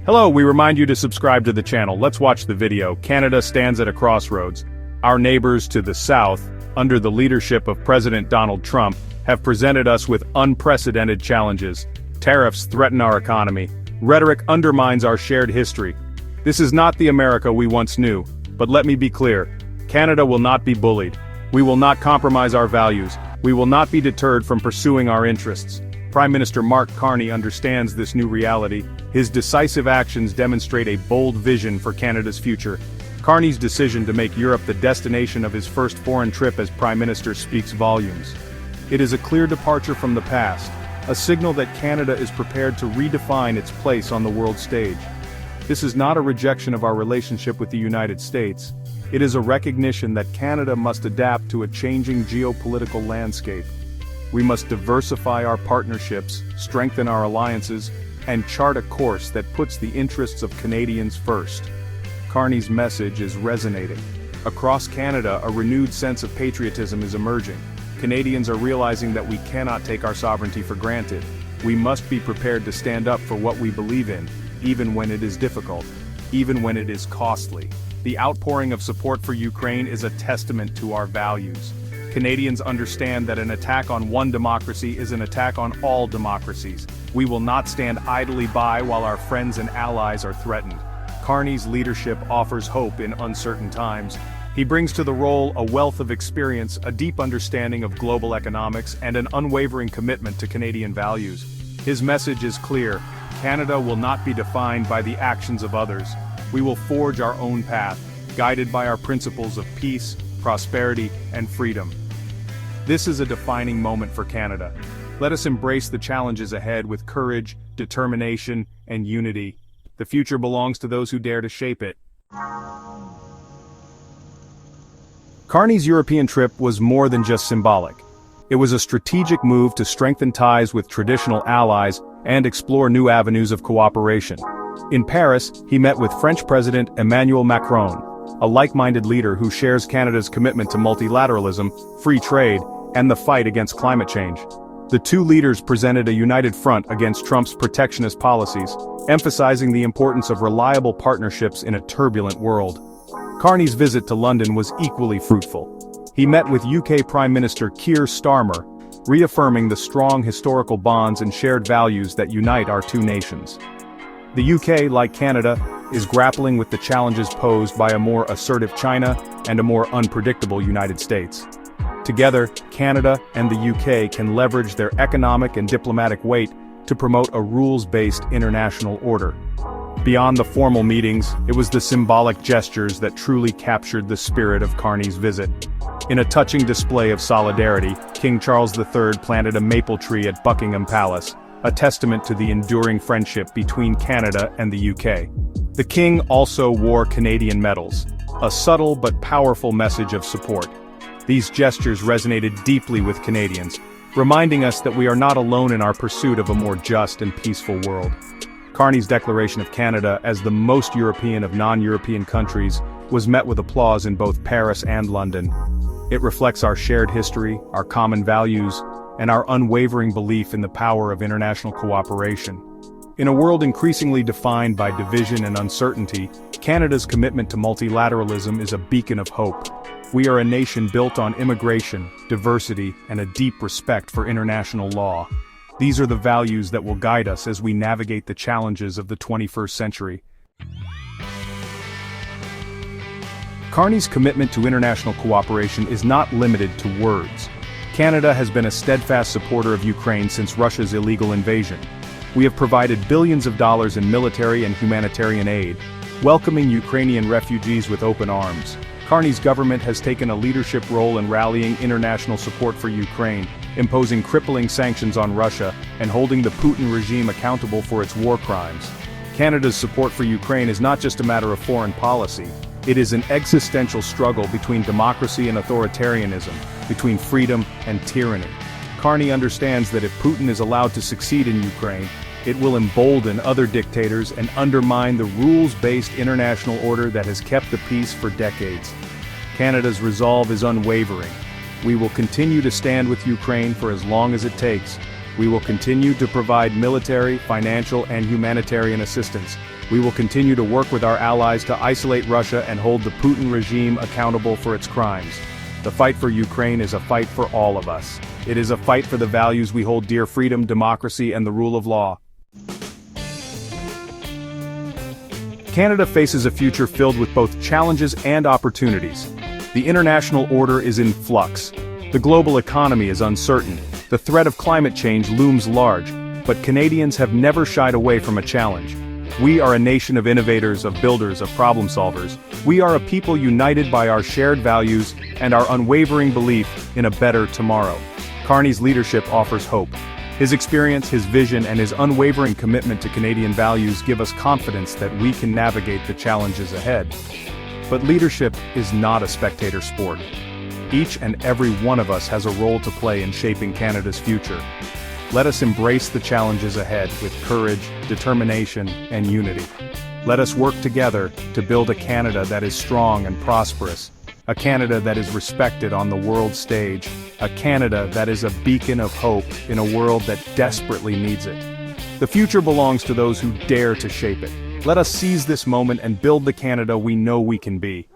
Hello, we remind you to subscribe to the channel. Let's watch the video. Canada stands at a crossroads. Our neighbors to the south, under the leadership of President Donald Trump, have presented us with unprecedented challenges. Tariffs threaten our economy. Rhetoric undermines our shared history. This is not the America we once knew, but let me be clear. Canada will not be bullied. We will not compromise our values. We will not be deterred from pursuing our interests. Prime Minister Mark Carney understands this new reality. His decisive actions demonstrate a bold vision for Canada's future. Carney's decision to make Europe the destination of his first foreign trip as Prime Minister speaks volumes. It is a clear departure from the past, a signal that Canada is prepared to redefine its place on the world stage. This is not a rejection of our relationship with the United States. It is a recognition that Canada must adapt to a changing geopolitical landscape. We must diversify our partnerships, strengthen our alliances, and chart a course that puts the interests of Canadians first. Carney's message is resonating. Across Canada, a renewed sense of patriotism is emerging. Canadians are realizing that we cannot take our sovereignty for granted. We must be prepared to stand up for what we believe in, even when it is difficult, even when it is costly. The outpouring of support for Ukraine is a testament to our values. Canadians understand that an attack on one democracy is an attack on all democracies. We will not stand idly by while our friends and allies are threatened. Carney's leadership offers hope in uncertain times. He brings to the role a wealth of experience, a deep understanding of global economics, and an unwavering commitment to Canadian values. His message is clear: Canada will not be defined by the actions of others. We will forge our own path, guided by our principles of peace, prosperity, and freedom. This is a defining moment for Canada. Let us embrace the challenges ahead with courage, determination, and unity. The future belongs to those who dare to shape it. Carney's European trip was more than just symbolic. It was a strategic move to strengthen ties with traditional allies and explore new avenues of cooperation. In Paris, he met with French President Emmanuel Macron, a like-minded leader who shares Canada's commitment to multilateralism, free trade, and the fight against climate change. The two leaders presented a united front against Trump's protectionist policies, emphasizing the importance of reliable partnerships in a turbulent world. Carney's visit to London was equally fruitful. He met with UK Prime Minister Keir Starmer, reaffirming the strong historical bonds and shared values that unite our two nations. The UK, like Canada, is grappling with the challenges posed by a more assertive China and a more unpredictable United States. Together, Canada and the UK can leverage their economic and diplomatic weight to promote a rules-based international order. Beyond the formal meetings, it was the symbolic gestures that truly captured the spirit of Carney's visit. In a touching display of solidarity, King Charles III planted a maple tree at Buckingham Palace, a testament to the enduring friendship between Canada and the UK. The King also wore Canadian medals, a subtle but powerful message of support. These gestures resonated deeply with Canadians, reminding us that we are not alone in our pursuit of a more just and peaceful world. Carney's declaration of Canada as the most European of non-European countries was met with applause in both Paris and London. It reflects our shared history, our common values, and our unwavering belief in the power of international cooperation. In a world increasingly defined by division and uncertainty, Canada's commitment to multilateralism is a beacon of hope. We are a nation built on immigration, diversity, and a deep respect for international law. These are the values that will guide us as we navigate the challenges of the 21st century. Carney's commitment to international cooperation is not limited to words. Canada has been a steadfast supporter of Ukraine since Russia's illegal invasion. We have provided billions of dollars in military and humanitarian aid, welcoming Ukrainian refugees with open arms. Carney's government has taken a leadership role in rallying international support for Ukraine, imposing crippling sanctions on Russia, and holding the Putin regime accountable for its war crimes. Canada's support for Ukraine is not just a matter of foreign policy. It is an existential struggle between democracy and authoritarianism, between freedom and tyranny. Carney understands that if Putin is allowed to succeed in Ukraine, it will embolden other dictators and undermine the rules-based international order that has kept the peace for decades. Canada's resolve is unwavering. We will continue to stand with Ukraine for as long as it takes, We will continue to provide military, financial, and humanitarian assistance. We will continue to work with our allies to isolate Russia and hold the Putin regime accountable for its crimes. The fight for Ukraine is a fight for all of us. It is a fight for the values we hold dear: freedom, democracy, and the rule of law. Canada faces a future filled with both challenges and opportunities. The international order is in flux. The global economy is uncertain. The threat of climate change looms large, but Canadians have never shied away from a challenge. We are a nation of innovators, of builders, of problem solvers. We are a people united by our shared values and our unwavering belief in a better tomorrow. Carney's leadership offers hope. His experience, his vision, and his unwavering commitment to Canadian values give us confidence that we can navigate the challenges ahead. But leadership is not a spectator sport. Each and every one of us has a role to play in shaping Canada's future. Let us embrace the challenges ahead with courage, determination, and unity. Let us work together to build a Canada that is strong and prosperous, a Canada that is respected on the world stage, a Canada that is a beacon of hope in a world that desperately needs it. The future belongs to those who dare to shape it. Let us seize this moment and build the Canada we know we can be.